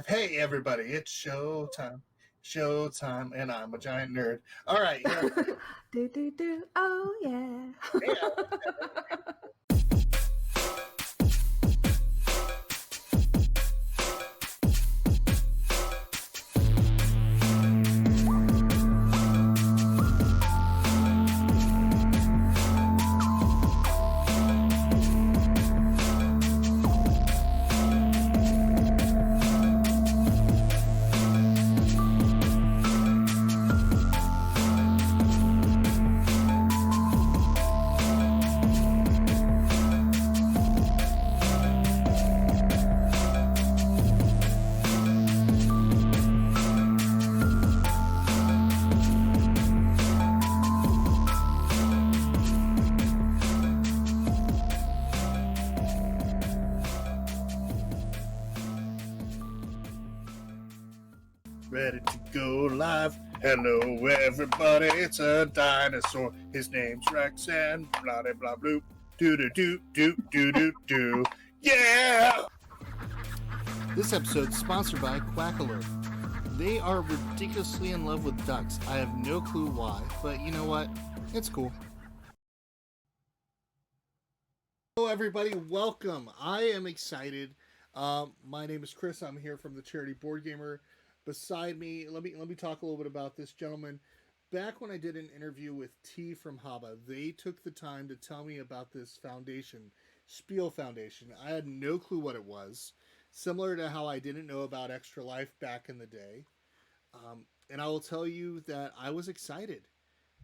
live. Hey, everybody, it's showtime. Showtime, and I'm a giant nerd. All right, do do do. Oh yeah. yeah. Ready to go live. Hello, everybody. It's a dinosaur. His name's Rex and blah blah blah bloop. Do do do do do do do. Yeah! This episode is sponsored by Quack Alert. They are ridiculously in love with ducks. I have no clue why, but you know what? It's cool. Hello, everybody. Welcome. I am excited. My name is Chris. I'm here from the Charity Board Gamer. Beside me, let me talk a little bit about this gentleman. Back when I did an interview with T from Haba, they took the time to tell me about this foundation, Spiel Foundation. I had no clue what it was, similar to how I didn't know about Extra Life back in the day. And I will tell you that I was excited.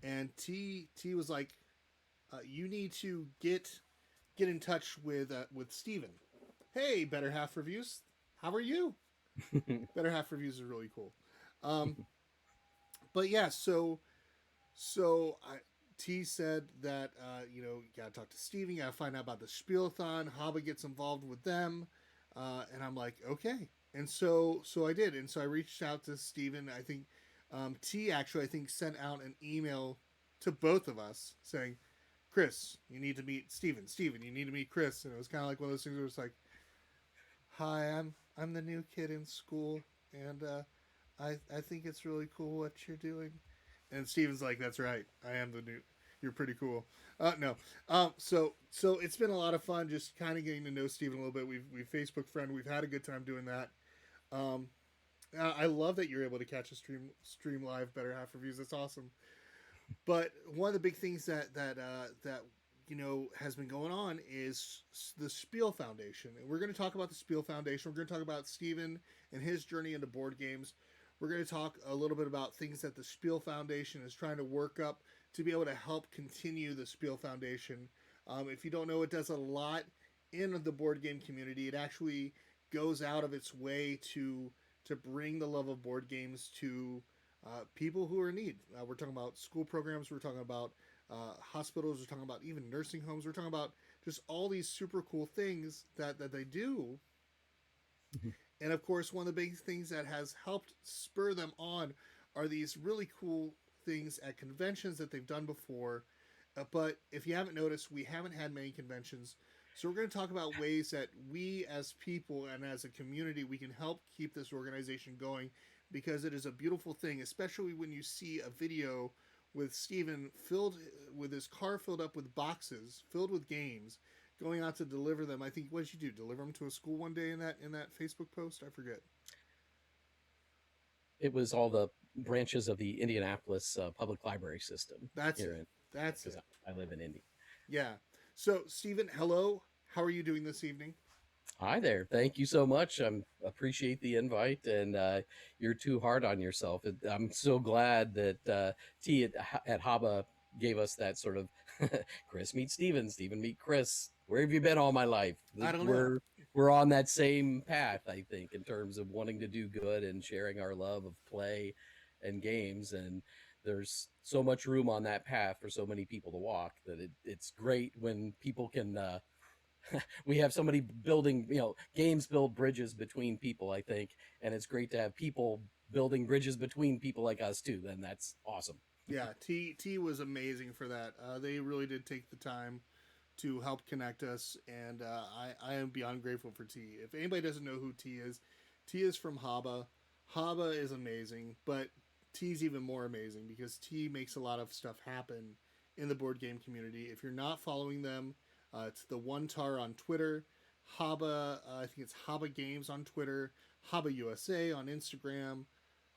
And T was like, "You need to get in touch with Steven. Hey, Better Half Reviews, how are you?" Better Half Reviews is really cool. But yeah, so T said that you gotta talk to Steven, you gotta find out about the Spielathon. Haba gets involved with them, and I'm like, okay. And so I did, and so I reached out to Steven. I think T actually sent out an email to both of us saying, "Chris, you need to meet Steven. Steven, you need to meet Chris." And it was kind of like one of those things where it's like, "Hi, I'm the new kid in school, and I think it's really cool what you're doing." And Steven's like, "That's right, I am the new. You're pretty cool." No, so it's been a lot of fun just kind of getting to know Steven a little bit. We've Facebook friend. We've had a good time doing that. I love that you're able to catch a stream live. Better Half Reviews. That's awesome. But one of the big things that has been going on is the Spiel Foundation. And we're going to talk about the Spiel Foundation. We're going to talk about Steven and his journey into board games. We're going to talk a little bit about things that the Spiel Foundation is trying to work up to be able to help continue the Spiel Foundation. If you don't know, it does a lot in the board game community. It actually goes out of its way to bring the love of board games to people who are in need. We're talking about school programs. We're talking about hospitals. We're talking about even nursing homes. We're talking about just all these super cool things that they do. Mm-hmm. And of course, one of the big things that has helped spur them on are these really cool things at conventions that they've done before. But if you haven't noticed, we haven't had many conventions. So we're going to talk about ways that we as people and as a community, we can help keep this organization going, because it is a beautiful thing, especially when you see a video with Steven filled with his car filled up with boxes, filled with games, going out to deliver them. I think, what did you do? Deliver them to a school one day in that Facebook post? I forget. It was all the branches of the Indianapolis public library system. That's it. I live in Indy. Yeah. So, Steven, hello. How are you doing this evening? Hi there. Thank you so much. I appreciate the invite, and you're too hard on yourself. I'm so glad that T at Haba gave us that sort of Chris meet Steven, Steven meet Chris. Where have you been all my life? I don't know. We're on that same path, I think, in terms of wanting to do good and sharing our love of play and games. And there's so much room on that path for so many people to walk that it's great when people can we have somebody building, games build bridges between people, I think, and it's great to have people building bridges between people like us too. Then that's awesome. Yeah, T was amazing for that. They really did take the time to help connect us, and I am beyond grateful for T. If anybody doesn't know who T is, T is from Haba. Haba is amazing, but T's even more amazing because T makes a lot of stuff happen in the board game community. If you're not following them, it's the One Tar on Twitter, Haba. I think it's Haba Games on Twitter, Haba USA on Instagram,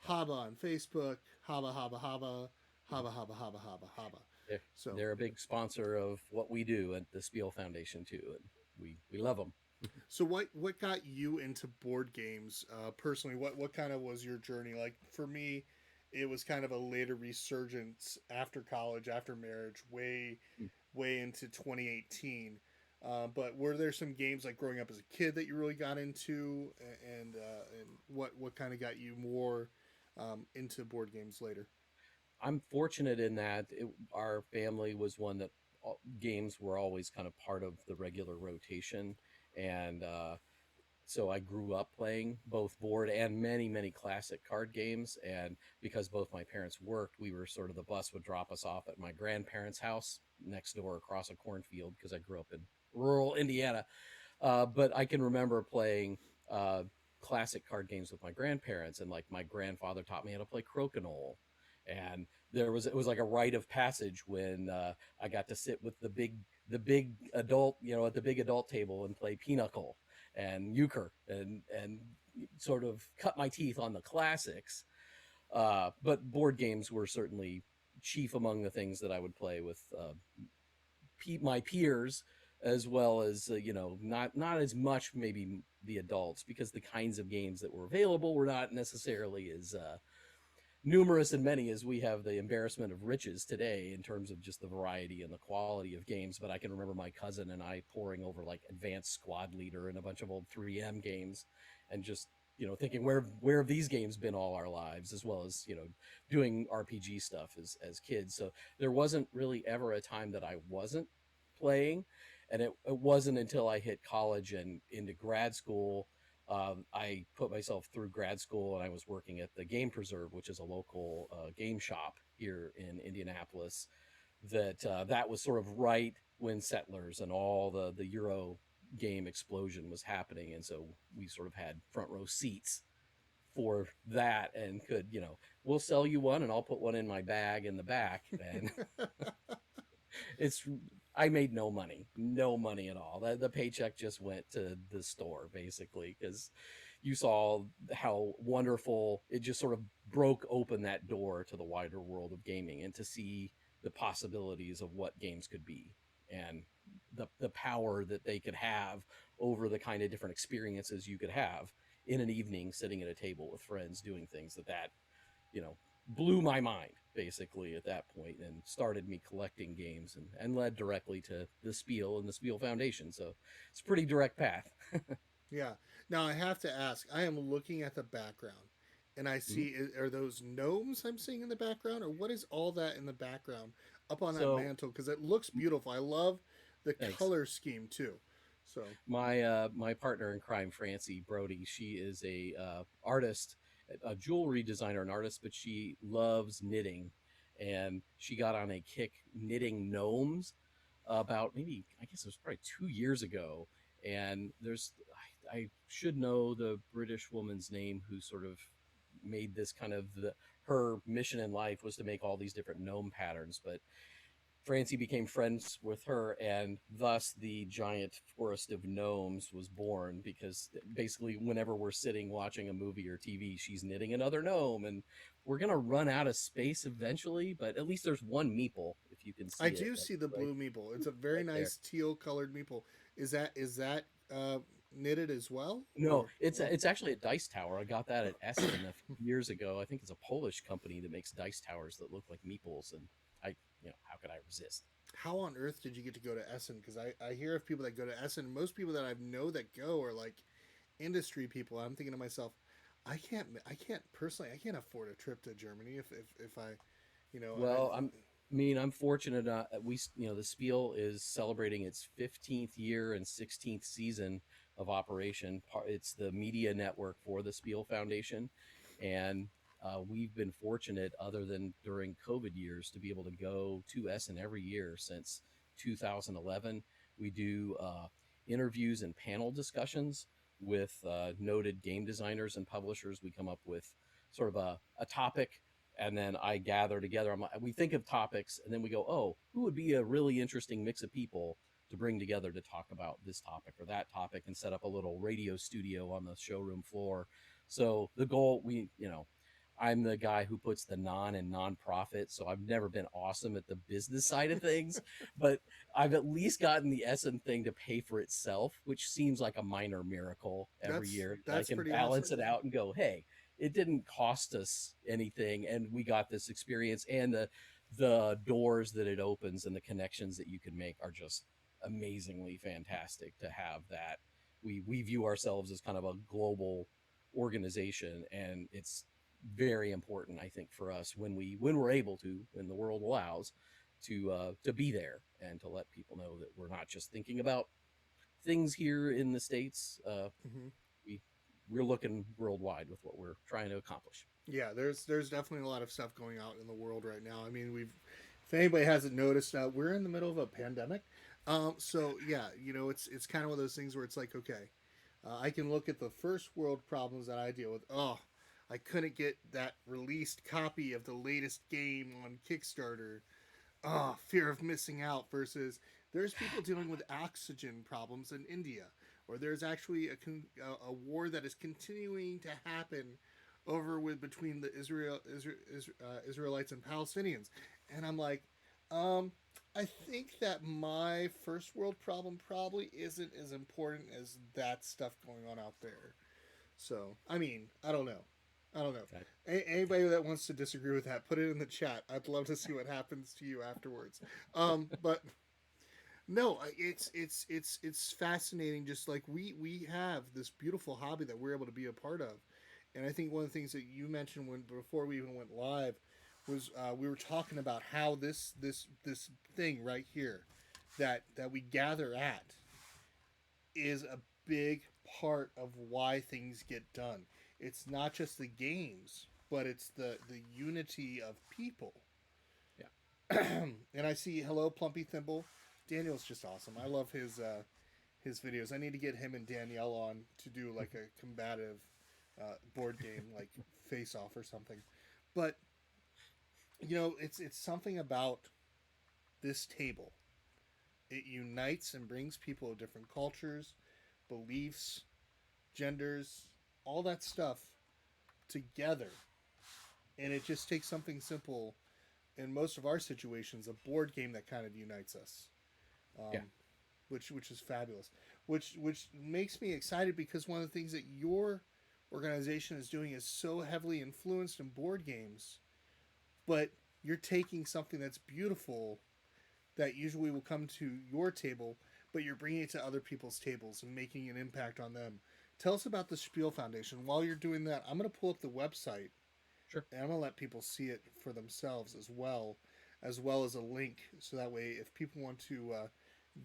Haba on Facebook, Haba Haba Haba, Haba Haba Haba Haba Haba. They're, So they're a big sponsor of what we do at the Spiel Foundation too, and we love them. So what got you into board games personally? What kind of was your journey? Like for me, it was kind of a later resurgence after college, after marriage, way into 2018. But were there some games like growing up as a kid that you really got into, and what kind of got you more into board games later? I'm fortunate in that our family was one that games were always kind of part of the regular rotation, and so I grew up playing both board and many classic card games. And because both my parents worked, we were sort of the bus would drop us off at my grandparents' house next door across a cornfield because I grew up in rural Indiana. But I can remember playing classic card games with my grandparents, and like my grandfather taught me how to play crokinole. And it was like a rite of passage when I got to sit with the big adult, at the big adult table and play pinochle and euchre and sort of cut my teeth on the classics. But board games were certainly chief among the things that I would play with my peers, as well as not as much maybe the adults, because the kinds of games that were available were not necessarily as numerous and many as we have the embarrassment of riches today in terms of just the variety and the quality of games. But I can remember my cousin and I poring over like Advanced Squad Leader and a bunch of old 3M games, and just thinking, where have these games been all our lives, as well as doing RPG stuff as kids. So there wasn't really ever a time that I wasn't playing. And it wasn't until I hit college and into grad school, I put myself through grad school, and I was working at the Game Preserve, which is a local game shop here in Indianapolis. That was sort of right when Settlers and all the Euro game explosion was happening, and so we sort of had front row seats for that, and could we'll sell you one, and I'll put one in my bag in the back, and it's I made no money at all. The paycheck just went to the store basically, because you saw how wonderful it just sort of broke open that door to the wider world of gaming, and to see the possibilities of what games could be, and the power that they could have over the kind of different experiences you could have in an evening sitting at a table with friends doing things that blew my mind basically at that point, and started me collecting games, and led directly to the Spiel and the Spiel Foundation. So it's a pretty direct path. Yeah. Now I have to ask. I am looking at the background, and I Mhm. see are those gnomes I'm seeing in the background, or what is all that in the background up on that So mantle? Because it looks beautiful. I love the thanks. color scheme too. So My partner in crime, Francie Brody, she is a artist, a jewelry designer and artist, but she loves knitting, and she got on a kick knitting gnomes about, maybe, I guess it was probably 2 years ago. And I should know the British woman's name who sort of made this kind of her mission in life was to make all these different gnome patterns, but Francie became friends with her, and thus the giant forest of gnomes was born. Because basically, whenever we're sitting watching a movie or TV, she's knitting another gnome, and we're gonna run out of space eventually. But at least there's one meeple, if you can I see it, do see the right, blue meeple. It's a very right there. nice teal colored meeple. Is that knitted as well, No, or it's actually a dice tower. I got that at Essen a few years ago. I think it's a Polish company that makes dice towers that look like meeples, and how could I resist? how on earth did you get to go to Essen? Because I hear of people that go to Essen. Most people that I know that go are like industry people. I'm thinking to myself, I can't personally, I can't afford a trip to Germany if I, Well, I'm fortunate. The Spiel is celebrating its 15th year and 16th season of operation. It's the media network for the Spiel Foundation, and we've been fortunate, other than during COVID years, to be able to go to Essen every year since 2011. We do interviews and panel discussions with noted game designers and publishers. We come up with sort of a topic, and then I gather together. We think of topics, and then we go, oh, who would be a really interesting mix of people to bring together to talk about this topic or that topic, and set up a little radio studio on the showroom floor. So the goal, I'm the guy who puts the non and nonprofit. So I've never been awesome at the business side of things, but I've at least gotten the SM thing to pay for itself, which seems like a minor miracle every year. I That's can pretty balance awesome. it out and go, hey, it didn't cost us anything, and we got this experience, and the doors that it opens and the connections that you can make are just amazingly fantastic to have that. We view ourselves as kind of a global organization, and it's very important, I think, for us when we're able to, when the world allows, to be there and to let people know that we're not just thinking about things here in the States. Hmm. We we're looking worldwide with what we're trying to accomplish. Yeah, there's definitely a lot of stuff going out in the world right now. I mean, if anybody hasn't noticed, we're in the middle of a pandemic. So yeah, it's kind of one of those things where it's like, okay, I can look at the first world problems that I deal with. Oh, I couldn't get that released copy of the latest game on Kickstarter. Oh, fear of missing out versus there's people dealing with oxygen problems in India, or there's actually a war that is continuing to happen over with between the Israelites and Palestinians, and I'm like, um, I think that my first world problem probably isn't as important as that stuff going on out there. So I mean, I don't know. I don't know. Okay. Anybody that wants to disagree with that, put it in the chat. I'd love to see what happens to you afterwards. But no, it's fascinating. Just like we have this beautiful hobby that we're able to be a part of, and I think one of the things that you mentioned when before we even went live was we were talking about how this thing right here that we gather at is a big part of why things get done. It's not just the games, but it's the unity of people. Yeah. And I see hello Plumpy Thimble. Daniel's just awesome. I love his videos. I need to get him and Danielle on to do like a combative board game like Face Off or something. But it's something about this table. It unites and brings people of different cultures, beliefs, genders, all that stuff together. And it just takes something simple in most of our situations, a board game that kind of unites us. Yeah. Um, which is fabulous. Which makes me excited because one of the things that your organization is doing is so heavily influenced in board games, but you're taking something that's beautiful that usually will come to your table, but you're bringing it to other people's tables and making an impact on them. Tell us about the Spiel Foundation. While you're doing that, I'm going to pull up the website Sure. and I'm going to let people see it for themselves as well as a link. So that way, if people want to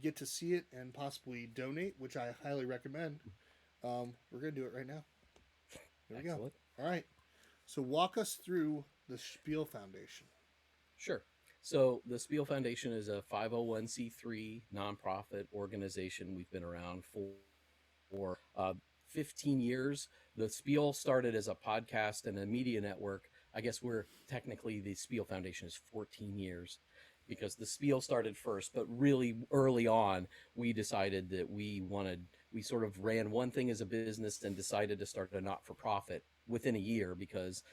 get to see it and possibly donate, which I highly recommend, we're going to do it right now. There we go. Excellent. All right. So walk us through the Spiel Foundation. Sure. So the Spiel Foundation is a 501c3 nonprofit organization. We've been around for 15 years. The Spiel started as a podcast and a media network. I guess we're technically the Spiel Foundation is 14 years because the Spiel started first, but really early on, we decided that we sort of ran one thing as a business and decided to start a not-for-profit within a year because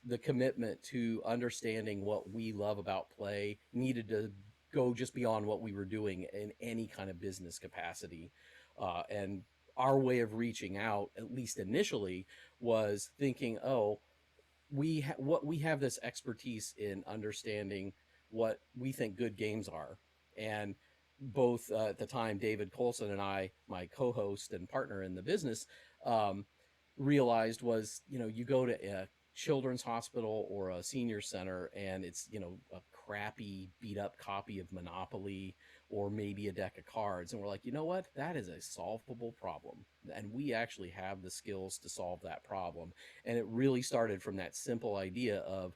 the commitment to understanding what we love about play needed to go just beyond what we were doing in any kind of business capacity. And our way of reaching out, at least initially, was thinking, oh, we have this expertise in understanding what we think good games are. And both at the time, David Colson and I, my co-host and partner in the business, realized was, you go to a children's hospital or a senior center and it's, a crappy beat up copy of Monopoly or maybe a deck of cards. And we're like, you know what? That is a solvable problem. And we actually have the skills to solve that problem. And it really started from that simple idea of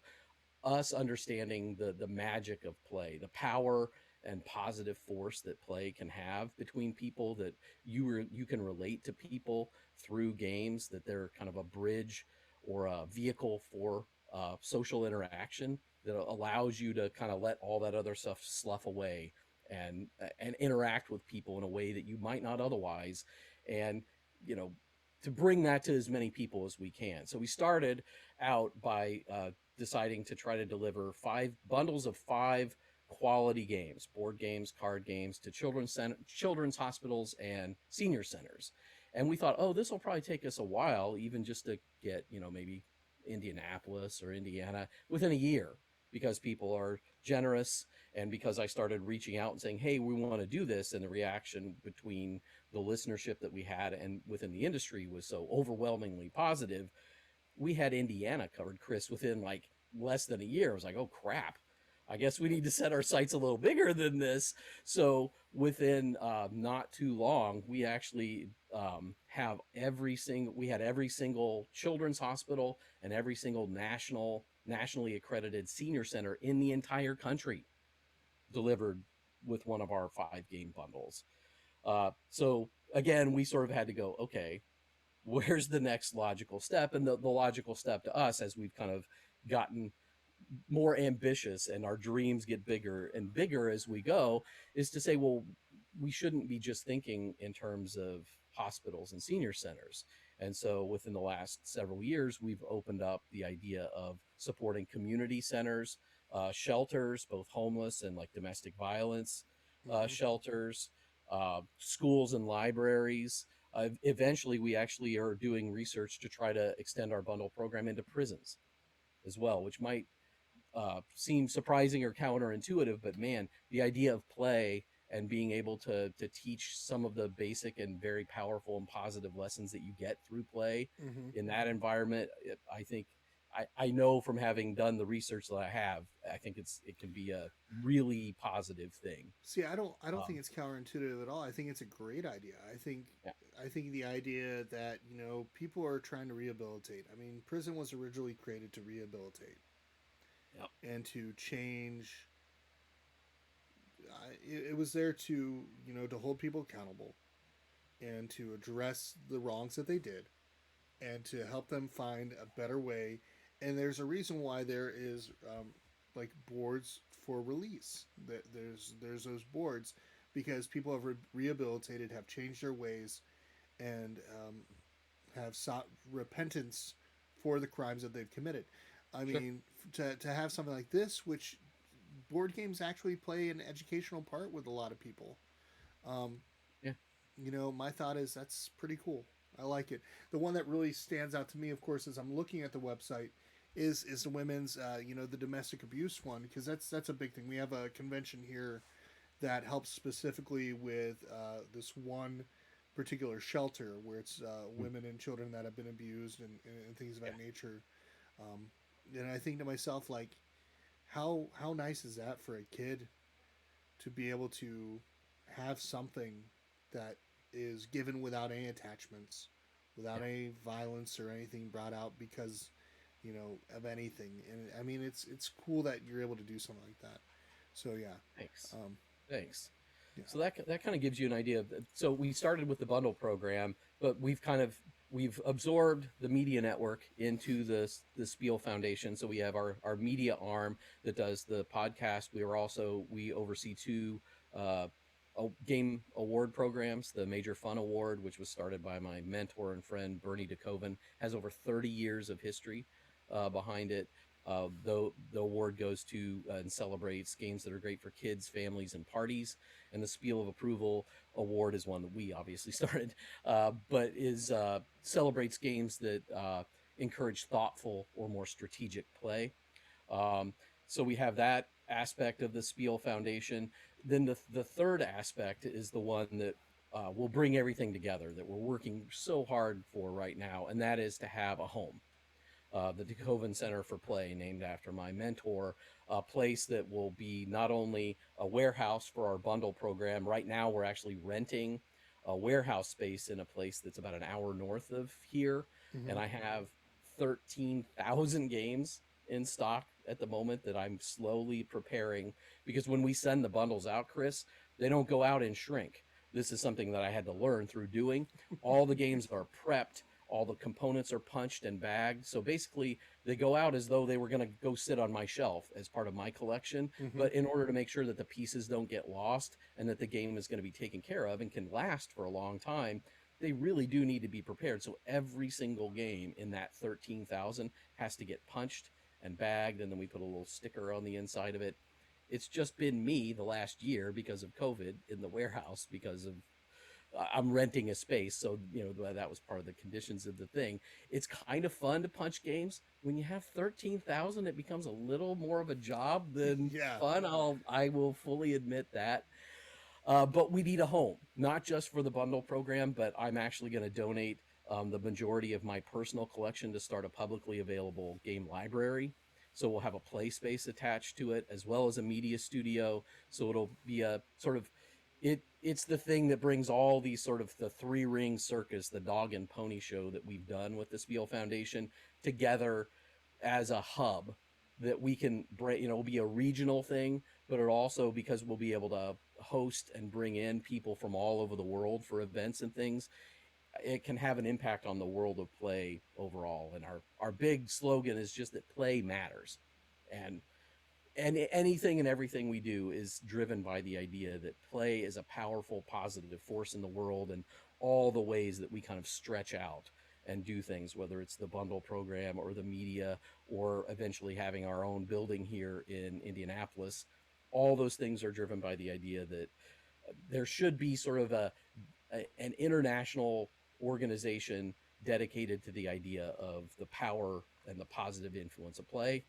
us understanding the magic of play, the power and positive force that play can have between people, that you can relate to people through games, that they're kind of a bridge or a vehicle for social interaction that allows you to kind of let all that other stuff slough away and interact with people in a way that you might not otherwise. And you know, to bring that to as many people as we can. So we started out by deciding to try to deliver 5 bundles of 5 quality games, board games, card games, to children's hospitals and senior centers. And we thought, oh, this will probably take us a while, even just to get, maybe Indianapolis or Indiana within a year, because people are generous, and because I started reaching out and saying, hey, we want to do this, and the reaction between the listenership that we had and within the industry was so overwhelmingly positive. We had Indiana covered, Chris, within like less than a year. I was like, oh crap, I guess we need to set our sights a little bigger than this. So within not too long, we actually we had every single children's hospital and every single nationally accredited senior center in the entire country delivered with one of our 5 game bundles. So again, we sort of had to go, okay, where's the next logical step? And the logical step to us, as we've kind of gotten more ambitious and our dreams get bigger and bigger as we go, is to say, well, we shouldn't be just thinking in terms of hospitals and senior centers. And so within the last several years, we've opened up the idea of supporting community centers, shelters, both homeless and like domestic violence shelters, schools and libraries. Eventually, we actually are doing research to try to extend our bundle program into prisons as well, which might seem surprising or counterintuitive, but man, the idea of play and being able to teach some of the basic and very powerful and positive lessons that you get through play in that environment, I think I know from having done the research that I have, I think it can be a really positive thing. See, I don't think it's counterintuitive at all. I think it's a great idea. Yeah. I think the idea that, people are trying to rehabilitate. I mean, prison was originally created to rehabilitate. Yep. And to change. It was there to, to hold people accountable and to address the wrongs that they did and to help them find a better way. And there's a reason why there is like boards for release. That there's those boards because people have rehabilitated, have changed their ways, and have sought repentance for the crimes that they've committed. I Sure. mean, to have something like this, which board games actually play an educational part with a lot of people. Um, Yeah. my thought is that's pretty cool. I like it. The one that really stands out to me, of course, as I'm looking at the website, is the women's, the domestic abuse one, because that's a big thing. We have a convention here that helps specifically with this one particular shelter where it's women and children that have been abused and things of that nature. And I think to myself, like, how nice is that for a kid to be able to have something that is given without any attachments, without any violence or anything brought out because of anything. And I mean, it's cool that you're able to do something like that. So yeah. Thanks. um, Thanks. yeah. So that kind of gives you an idea of, so we started with the bundle program, but we've absorbed the media network into the Spiel Foundation. So we have our media arm that does the podcast. We oversee 2 game award programs. The Major Fun Award, which was started by my mentor and friend Bernie DeKoven, has over 30 years of history behind it. The award goes to and celebrates games that are great for kids, families, and parties. And the Spiel of Approval Award is one that we obviously started, but celebrates games that encourage thoughtful or more strategic play. So we have that aspect of the Spiel Foundation. Then the third aspect is the one that will bring everything together that we're working so hard for right now, and that is to have a home. The DeKoven Center for Play, named after my mentor, a place that will be not only a warehouse for our bundle program. Right now, we're actually renting a warehouse space in a place that's about an hour north of here, and I have 13,000 games in stock at the moment that I'm slowly preparing, because when we send the bundles out, Chris, they don't go out in shrink. This is something that I had to learn through doing. All the games are prepped, all the components are punched and bagged. So basically, they go out as though they were going to go sit on my shelf as part of my collection. Hmm. But in order to make sure that the pieces don't get lost and that the game is going to be taken care of and can last for a long time, they really do need to be prepared. So every single game in that 13,000 has to get punched and bagged, and then we put a little sticker on the inside of it. It's just been me the last year because of COVID in the warehouse, because of I'm renting a space, so that was part of the conditions of the thing. It's kind of fun to punch games. When you have 13,000, it becomes a little more of a job than Yeah. fun. I will fully admit that. But we need a home, not just for the bundle program, but I'm actually going to donate the majority of my personal collection to start a publicly available game library. So we'll have a play space attached to it, as well as a media studio. So it'll be a sort of it's the thing that brings all these sort of the three ring circus, the dog and pony show that we've done with the Spiel Foundation together as a hub that we can bring. It'll be a regional thing, but it also, because we'll be able to host and bring in people from all over the world for events and things, it can have an impact on the world of play overall. And our big slogan is just that play matters. And anything and everything we do is driven by the idea that play is a powerful, positive force in the world, and all the ways that we kind of stretch out and do things, whether it's the bundle program or the media, or eventually having our own building here in Indianapolis. All those things are driven by the idea that there should be sort of an international organization dedicated to the idea of the power and the positive influence of play.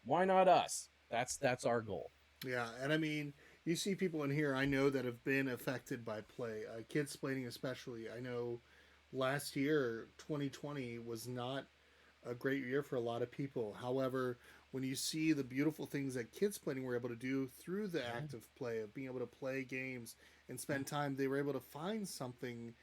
Why not us? That's our goal. Yeah, and I mean, you see people in here I know that have been affected by play. Kids playing especially. I know last year, 2020, was not a great year for a lot of people. However, when you see the beautiful things that kids playing were able to do through the Yeah. act of play, of being able to play games and spend time, they were able to find something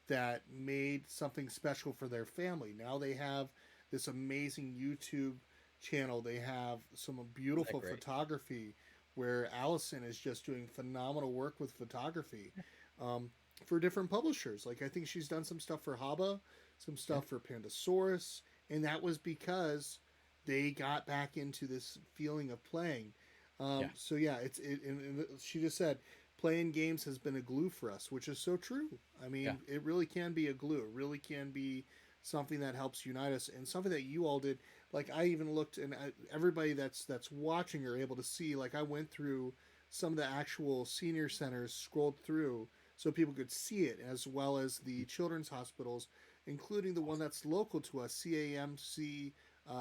that made something special for their family. Now they have this amazing YouTube channel. They have some Isn't that beautiful great? photography where Allison is just doing phenomenal work with photography um, for different publishers. Like I think she's done some stuff for Haba, some Yeah. stuff for Pandasaurus, and that was because they got back into this feeling of playing. Yeah. So yeah, and she just said playing games has been a glue for us, which is so true. I Yeah. mean, it really can be a glue. It really can be something that helps unite us, and something that you all did. Like I even looked, and everybody that's watching are able to see. Like I went through some of the actual senior centers, scrolled through so people could see it, as well as the children's hospitals, including the one Awesome. that's local to us, CAMC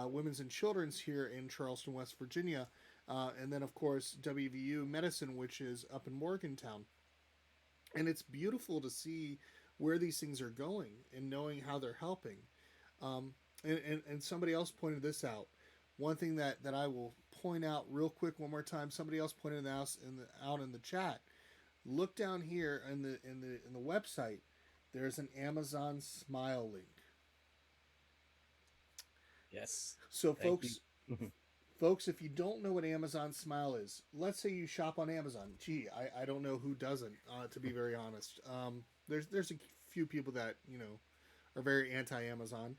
Women's and Children's here in Charleston, West Virginia, and then of course WVU Medicine, which is up in Morgantown. And it's beautiful to see where these things are going and knowing how they're helping. Um, and somebody else pointed this out. One thing that I will point out real quick one more time. Somebody else pointed out in the chat. Look down here in the website. There's an Amazon Smile link. Yes. So Thank you. folks, if you don't know what Amazon Smile is, let's say you shop on Amazon. Gee, I don't know who doesn't. To be very honest, there's a few people that are very anti-Amazon.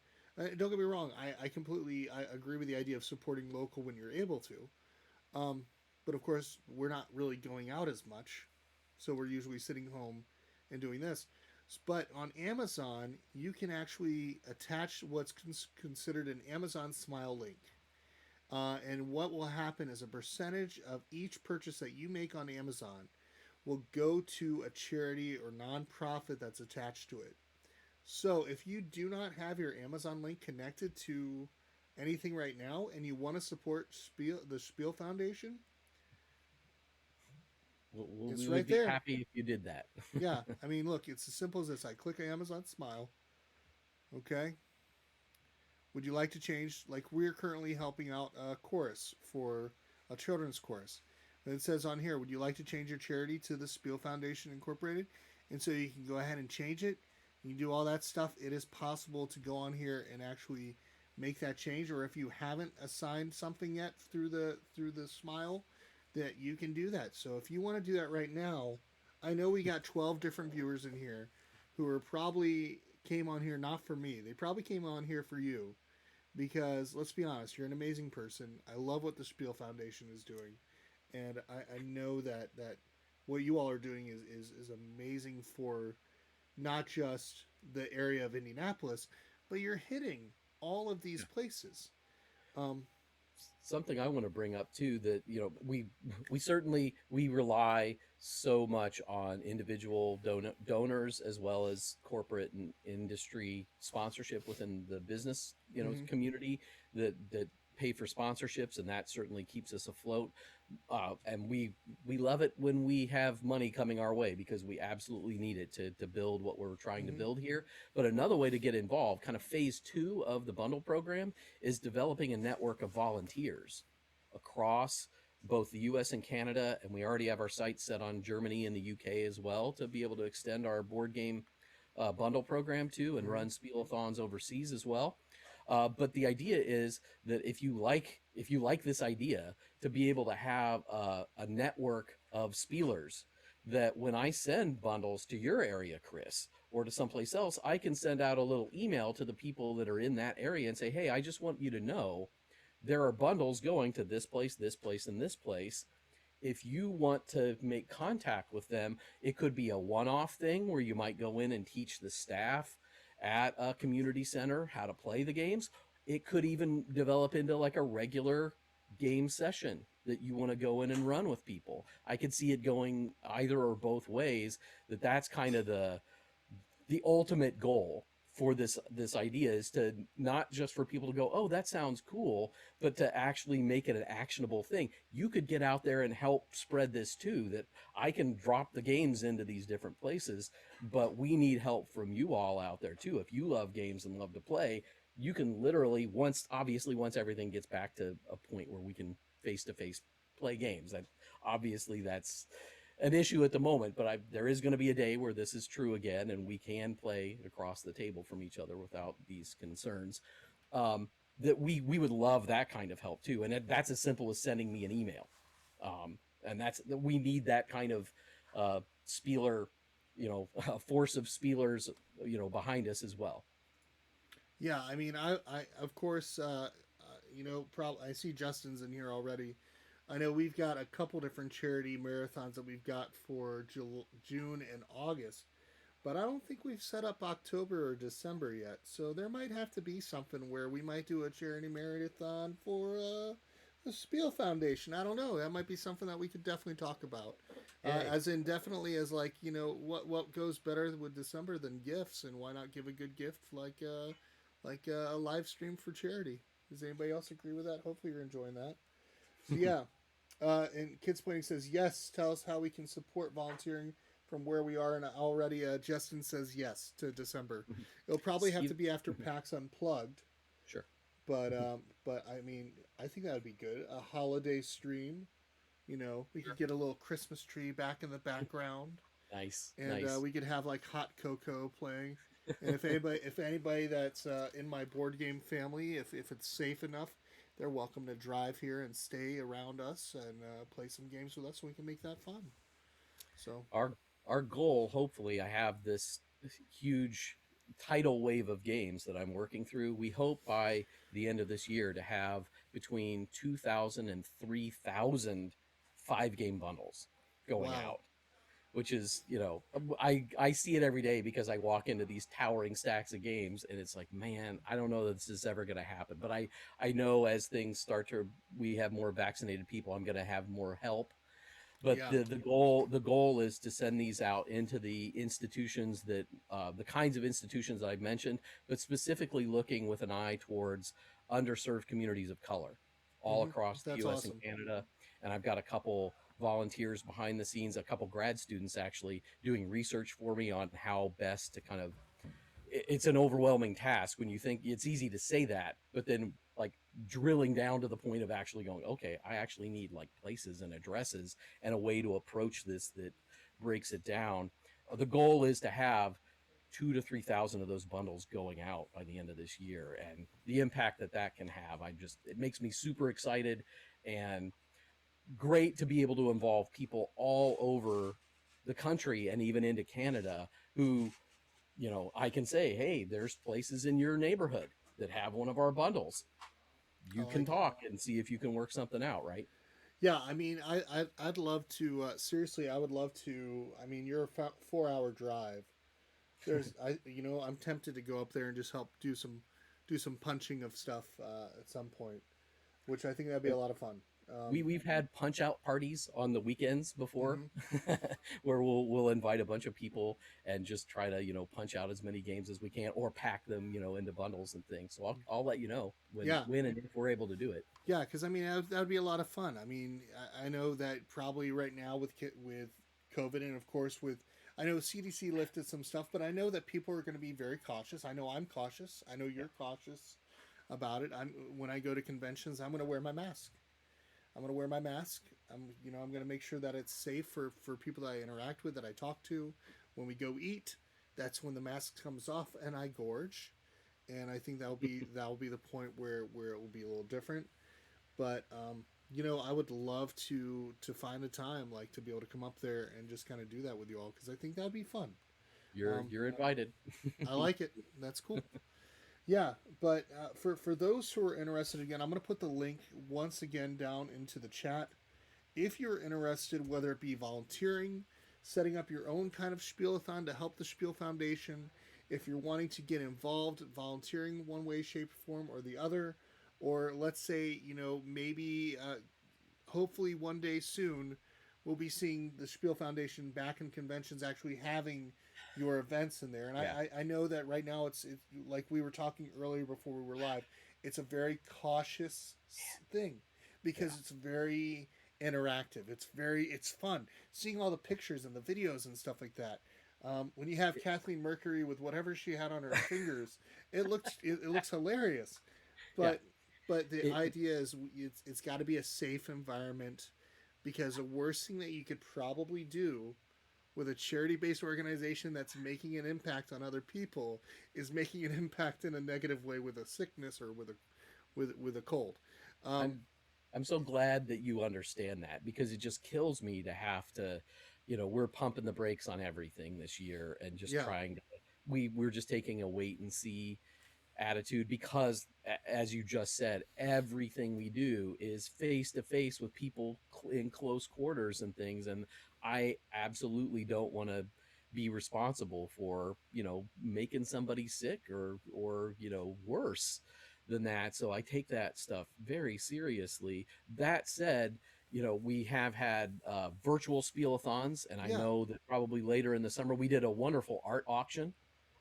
Don't get me wrong. I completely I agree with the idea of supporting local when you're able to. Um, but of course, we're not really going out as much, so we're usually sitting home and doing this. But on Amazon, you can actually attach what's considered an Amazon Smile link. And what will happen is a percentage of each purchase that you make on Amazon will go to a charity or nonprofit that's attached to it. So if you do not have your Amazon link connected to anything right now and you want to support the Spiel Foundation, We it's would right be there. happy if you did that. Yeah, I mean, look, it's as simple as this. I click Amazon Smile. Okay. Would you like to change? Like we're currently helping out a chorus for a children's chorus. And it says on here, would you like to change your charity to the Spiel Foundation Incorporated? And so you can go ahead and change it. You can do all that stuff. It is possible to go on here and actually make that change, or if you haven't assigned something yet through the Smile, that you can do that. So if you want to do that right now, I know we got 12 different viewers in here who are probably came on here not for me. They probably came on here for you because let's be honest, you're an amazing person. I love what the Spiel Foundation is doing, and I know that what you all are doing is amazing for not just the area of Indianapolis, but you're hitting all of these places. Um, Something I want to bring up too, that we certainly we rely so much on individual donors as well as corporate and industry sponsorship within the business mhm. community that pay for sponsorships, and that certainly keeps us afloat. And we love it when we have money coming our way, because we absolutely need it to build what we're trying to Mhm. build here. But another way to get involved, kind of phase two of the bundle program, is developing a network of volunteers across both the US and Canada. And we already have our sights set on Germany and the UK as well, to be able to extend our board game bundle program to, and Mhm. run Spielathons overseas as well. But the idea is that if you like this idea, to be able to have a network of Spielers, that when I send bundles to your area, Chris, or to someplace else, I can send out a little email to the people that are in that area and say, hey, I just want you to know there are bundles going to this place, and this place. If you want to make contact with them, it could be a one-off thing where you might go in and teach the staff at a community center how to play the games. It could even develop into like a regular game session that you want to go in and run with people. I could see it going either or both ways. That's kind of the ultimate goal for this idea, is to not just for people to go, oh, that sounds cool, but to actually make it an actionable thing. You could get out there and help spread this too, that I can drop the games into these different places, but we need help from you all out there too. If you love games and love to play, you can literally, once everything gets back to a point where we can face to face play games, that obviously that's an issue at the moment, but there is going to be a day where this is true again, and we can play across the table from each other without these concerns. That we would love that kind of help too, and that's as simple as sending me an email. And we need that kind of spieler, a force of spielers, behind us as well. Yeah, I mean, I of course, I see Justin's in here already. I know we've got a couple different charity marathons that we've got for June and August, but I don't think we've set up October or December yet. So there might have to be something where we might do a charity marathon for the Spiel Foundation. I don't know. That might be something that we could definitely talk about. Yay. As in, definitely as like what goes better with December than gifts, and why not give a good gift like a live stream for charity? Does anybody else agree with that? Hopefully, you're enjoying that. So yeah, and Kids Pointing says yes. Tell us how we can support volunteering from where we are, and already Justin says yes to December. It'll probably have to Steve. be after PAX Unplugged, Sure. but I mean, I think that would be good. A holiday stream. We could get a little Christmas tree back in the background, Nice, and nice. we could have like hot cocoa playing. And if anybody that's in my board game family, if it's safe enough, they're welcome to drive here and stay around us and play some games with us, so we can make that fun. So Our goal, hopefully, I have this huge tidal wave of games that I'm working through. We hope by the end of this year to have between 2,000 and 3,000 5 game bundles going wow, out, which is, I see it every day, because I walk into these towering stacks of games, and it's like, man, I don't know that this is ever going to happen. But I know as things we have more vaccinated people, I'm going to have more help. But yeah, the goal is to send these out into the institutions that the kinds of institutions that I've mentioned, but specifically looking with an eye towards underserved communities of color all hmm across the that's U.S. and awesome. Canada. And I've got a couple volunteers behind the scenes, a couple grad students actually doing research for me on how best to kind of. It's an overwhelming task when you think it's easy to say that, but then like drilling down to the point of actually going, okay, I actually need like places and addresses and a way to approach this that breaks it down. The goal is to have 2 to 3,000 of those bundles going out by the end of this year, and the impact that that can have, it makes me super excited, and great to be able to involve people all over the country and even into Canada who, I can say, hey, there's places in your neighborhood that have one of our bundles. I You can like it. talk and see if you can work something out, right? Yeah, I mean, I'd love to. Seriously, I would love to. I mean, you're a 4 hour drive. I'm tempted to go up there and just help do some punching of stuff at some point, which I think that'd be a lot of fun. We've had punch out parties on the weekends before, Mhm. where we'll invite a bunch of people and just try to punch out as many games as we can, or pack them into bundles and things. So I'll let you know Yeah, when and if we're able to do it. yeah, because I mean that would be a lot of fun. I mean, I know that probably right now with COVID and of course with I know CDC lifted some stuff, but I know that people are going to be very cautious. I know I'm cautious. I know Yeah. you're cautious about it. I'm when I go to conventions, I'm going to wear my mask. I'm going to wear my mask. I'm going to make sure that it's safe for people that I interact with, that I talk to. When we go eat, that's when the mask comes off and I gorge. And I think that'll be the point where it will be a little different. But I would love to find a time like to be able to come up there and just kind of do that with you all because I think that'd be fun. Um, You're invited. I like it. That's cool. Yeah, but for those who are interested, again, I'm going to put the link once again down into the chat. If you're interested, whether it be volunteering, setting up your own kind of Spielathon to help the Spiel Foundation, if you're wanting to get involved, volunteering one way, shape, form, or the other, or let's say, maybe hopefully one day soon, we'll be seeing the Spiel Foundation back in conventions actually having your events in there. And Yeah. I know that right now it's like we were talking earlier before we were live, it's a very cautious thing Yeah. because it's very interactive. It's fun seeing all the pictures and the videos and stuff like that. When you have Kathleen Mercury with whatever she had on her fingers, it looks hilarious. Yeah. But the It, idea is it's got to be a safe environment because the worst thing that you could probably do with a charity-based organization that's making an impact on other people is making an impact in a negative way with a sickness or with a cold. Um, I'm I'm so glad that you understand that, because it just kills me to have to, we're pumping the brakes on everything this year and just yeah, trying to, we're just taking a wait and see attitude, because as you just said, everything we do is face to face with people in close quarters and things, and I absolutely don't want to be responsible for making somebody sick or worse than that. So I take that stuff very seriously. That said, we have had virtual spielathons, and I yeah, know that probably later in the summer we did a wonderful art auction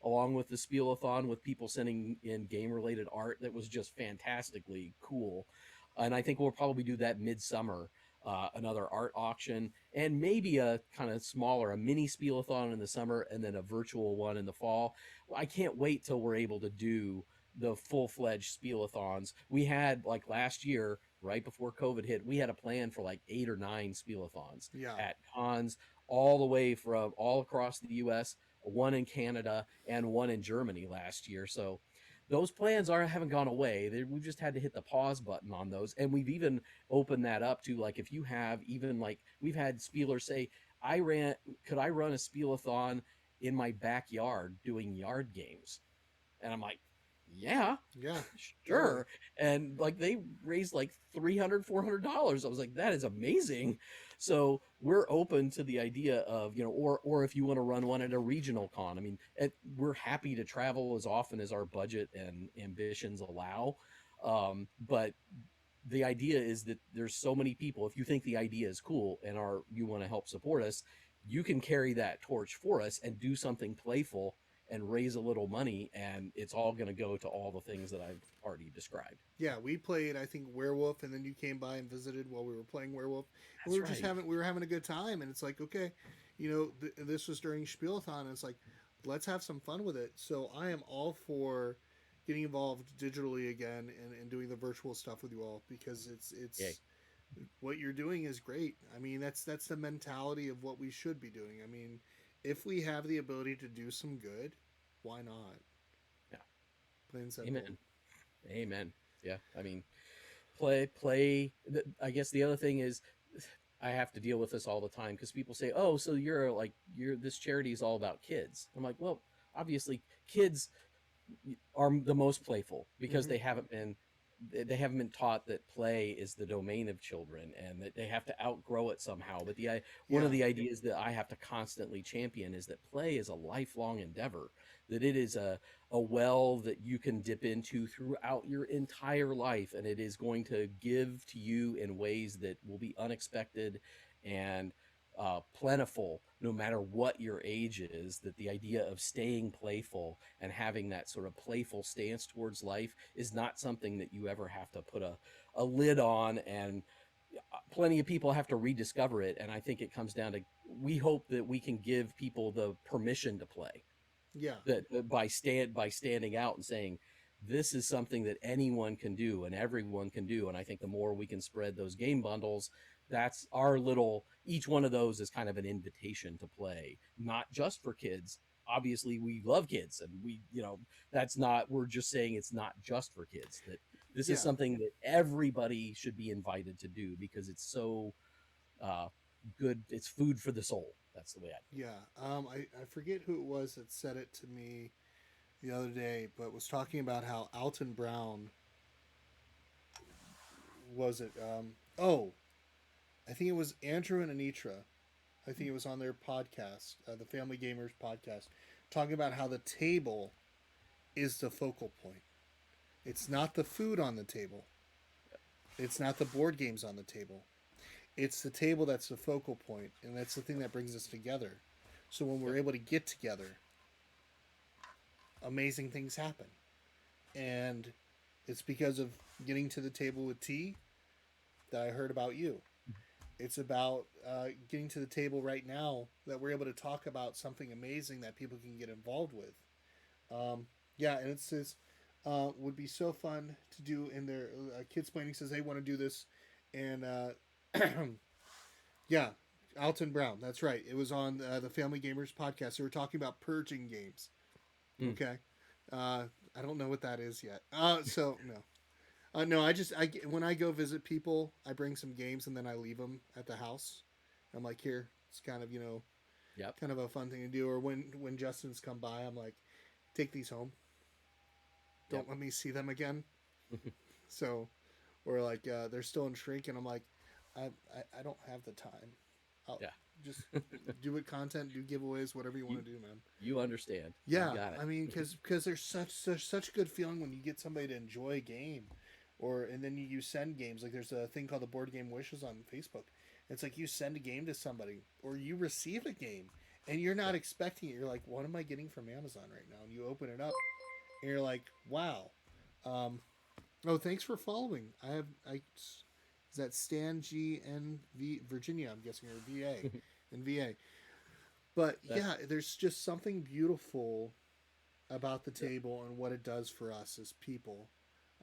along with the Spielathon, with people sending in game related art that was just fantastically cool. And I think we'll probably do that midsummer, another art auction, and maybe a kind of smaller, a mini Spielathon in the summer, and then a virtual one in the fall. Well, I can't wait till we're able to do the full-fledged Spielathons. We had, like, last year, right before COVID hit, we had a plan for like 8 or 9 Spielathons yeah, at cons all the way from all across the US, one in Canada and one in Germany last year. So those plans haven't gone away. We've just had to hit the pause button on those, and we've even opened that up to, like, if you have, even like, we've had Spielers say, could I run a Spielathon in my backyard doing yard games? And I'm like, yeah, yeah, totally. sure. And like, they raised like $300, $400. I was like, that is amazing. So we're open to the idea of, or if you want to run one at a regional con, I mean, we're happy to travel as often as our budget and ambitions allow. But the idea is that there's so many people. If you think the idea is cool and you want to help support us, you can carry that torch for us and do something playful and raise a little money, and it's all going to go to all the things that I've already described. Yeah, we played I think Werewolf, and then you came by and visited while we were playing Werewolf, and That's right. we were having a good time, and it's like okay, this was during Spielathon, and it's like let's have some fun with it. So I am all for getting involved digitally again and doing the virtual stuff with you all because Yay. it's what you're doing is great. I mean that's the mentality of what we should be doing. I mean if we have the ability to do some good, why not? Yeah. Plain and simple. Amen. Yeah. I mean, play. I guess the other thing is, I have to deal with this all the time because people say, "Oh, so you're this charity is all about kids." I'm like, well, obviously, kids are the most playful because Mm-hmm. they haven't been taught that play is the domain of children and that they have to outgrow it somehow. But one Yeah. of the ideas that I have to constantly champion is that play is a lifelong endeavor, that it is a well that you can dip into throughout your entire life, and it is going to give to you in ways that will be unexpected and plentiful no matter what your age is. That the idea of staying playful and having that sort of playful stance towards life is not something that you ever have to put a lid on, and plenty of people have to rediscover it. And I think it comes down to, we hope that we can give people the permission to play, Yeah. that by standing out and saying this is something that anyone can do and everyone can do. And I think the more we can spread those game bundles, that's our little, each one of those is kind of an invitation to play, not just for kids. Obviously we love kids, and that's not, we're just saying it's not just for kids, that this Yeah. is something that everybody should be invited to do because it's so uh, good. It's food for the soul. That's the way I put it. Yeah. I forget who it was that said it to me the other day, but was talking about how Alton Brown was it. Oh, I think it was Andrew and Anitra. I think it was on their podcast, the Family Gamers podcast, talking about how the table is the focal point. It's not the food on the table. It's not the board games on the table. It's the table that's the focal point, and that's the thing that brings us together. So when we're able to get together, amazing things happen. And it's because of getting to the table with tea that I heard about you. It's about getting to the table right now that we're able to talk about something amazing that people can get involved with. Yeah, and it's this would be so fun to do in their kids planning says they want to do this, and yeah, Alton Brown. That's right. It was on the Family Gamers podcast. They were talking about purging games. Mm. Okay, I don't know what that is yet. So no. No, when I go visit people, I bring some games and then I leave them at the house. I'm like, here, it's kind of Yep. kind of a fun thing to do. Or when Justin's come by, I'm like, take these home. Don't Yep. let me see them again. So, or like they're still in shrink, and I'm like, I don't have the time. I'll Yeah. just do it content, do giveaways, whatever you want to do, man. You understand. Yeah, You got it. I mean, because there's such a good feeling when you get somebody to enjoy a game, and then you send games. Like there's a thing called the Board Game Wishes on Facebook. It's like you send a game to somebody, or you receive a game, and you're not expecting it. You're like, what am I getting from Amazon right now? And you open it up, and you're like, wow. Oh, thanks for following. Is that Stan G N V Virginia? I'm guessing, or VA, and VA. But yeah, there's just something beautiful about the table and what it does for us as people.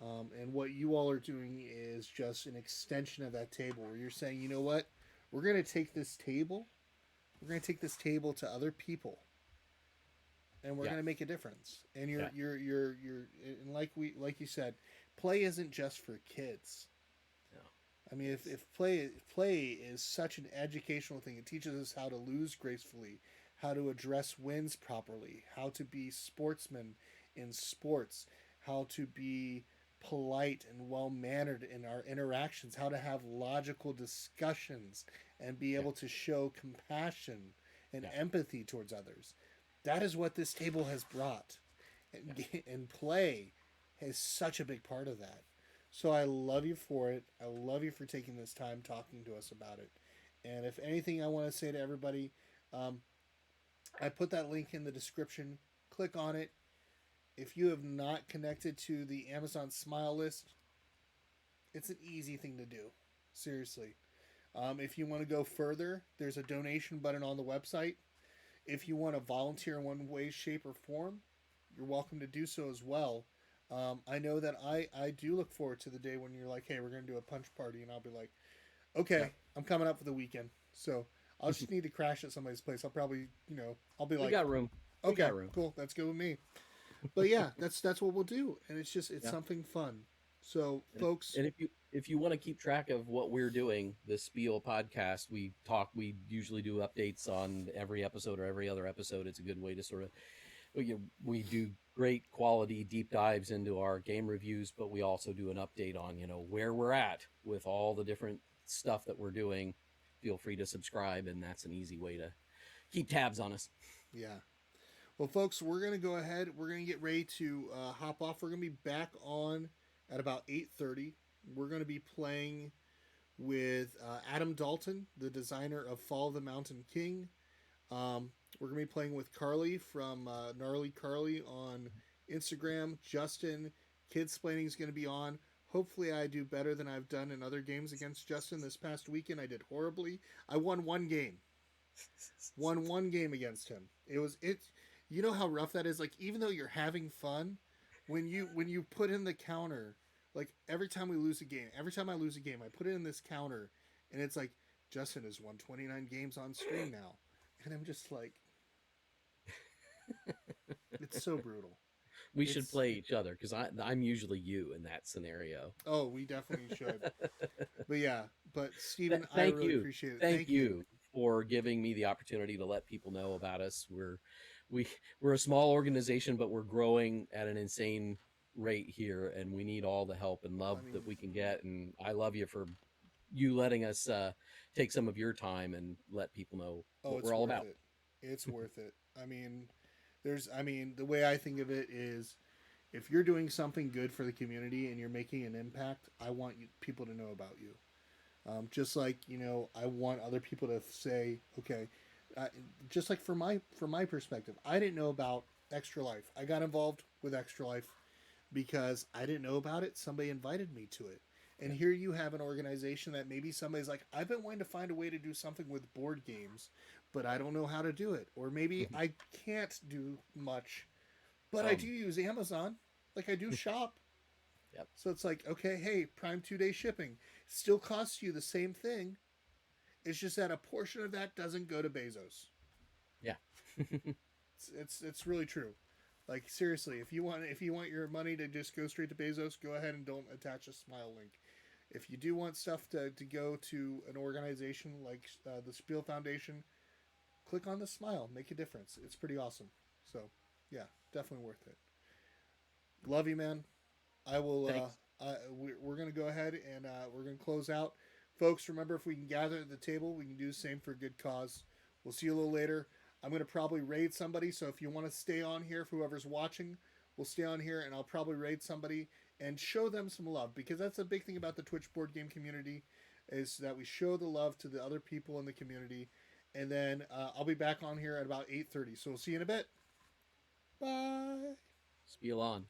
And what you all are doing is just an extension of that table where you're saying, you know what? We're going to take this table. We're going to take this table to other people. And we're going to make a difference. And you're and like you said, play isn't just for kids. No. I mean, if play is such an educational thing, it teaches us how to lose gracefully, how to address wins properly, how to be sportsmen in sports, how to be polite and well mannered in our interactions, how to have logical discussions and be able to show compassion and empathy towards others. That is what this table has brought, and play is such a big part of that. So I love you for it. I love you for taking this time talking to us about it. And if anything I want to say to everybody, I put that link in the description. Click on it. If you have not connected to the Amazon Smile list, it's an easy thing to do. Seriously. If you want to go further, there's a donation button on the website. If you want to volunteer in one way, shape, or form, you're welcome to do so as well. I know that I do look forward to the day when you're like, hey, we're going to do a punch party. And I'll be like, okay, I'm coming up for the weekend. So I'll just need to crash at somebody's place. I'll probably, I'll be like, We got room. We Okay, got room. cool. That's good with me. But yeah, that's what we'll do, and it's Yeah. something fun. So, And, folks, and if you want to keep track of what we're doing, the Spiel podcast, we usually do updates on every episode or every other episode. It's a good way to sort of we do great quality deep dives into our game reviews, but we also do an update on, where we're at with all the different stuff that we're doing. Feel free to subscribe, and that's an easy way to keep tabs on us. yeah. Well, folks, we're gonna go ahead. We're gonna get ready to hop off. We're gonna be back on at about 8:30. We're gonna be playing with Adam Dalton, the designer of Fall of the Mountain King. We're gonna be playing with Carly from Gnarly Carly on Instagram. Justin, Kidsplaining is gonna be on. Hopefully, I do better than I've done in other games against Justin. This past weekend, I did horribly. I won one game. Won one game against him. It. You know how rough that is. Like, even though you're having fun, when you put in the counter, like every time we lose a game, every time I lose a game, I put it in this counter, and it's like Justin has won 29 games on stream now, and I'm just like, it's so brutal. We should play each other because I'm usually you in that scenario. Oh, we definitely should. But yeah, but Steven, I really appreciate it. Thank you for giving me the opportunity to let people know about us. We're a small organization, but we're growing at an insane rate here, and we need all the help and love that we can get. And I love you for you letting us take some of your time and let people know what we're all about. It's worth it. I mean, the way I think of it is, if you're doing something good for the community and you're making an impact, I want people to know about you. Just like, I want other people to say, okay, just like from my perspective, I didn't know about Extra Life. I got involved with Extra Life because I didn't know about it. Somebody invited me to it. And here you have an organization that maybe somebody's like, I've been wanting to find a way to do something with board games, but I don't know how to do it. Or maybe I can't do much, but I do use Amazon. Like, I do shop. Yep. So it's like, okay, hey, Prime 2-day shipping still costs you the same thing. It's just that a portion of that doesn't go to Bezos. Yeah. it's really true. Like, seriously, if you want your money to just go straight to Bezos, go ahead and don't attach a Smile link. If you do want stuff to go to an organization like the Spiel Foundation, click on the Smile. Make a difference. It's pretty awesome. So, yeah, definitely worth it. Love you, man. I will. We're going to go ahead and we're going to close out. Folks, remember, if we can gather at the table, we can do the same for a good cause. We'll see you a little later. I'm going to probably raid somebody, so if you want to stay on here, for whoever's watching, we'll stay on here, and I'll probably raid somebody and show them some love, because that's a big thing about the Twitch board game community, is that we show the love to the other people in the community. And then I'll be back on here at about 8:30, so we'll see you in a bit. Bye. Spiel on.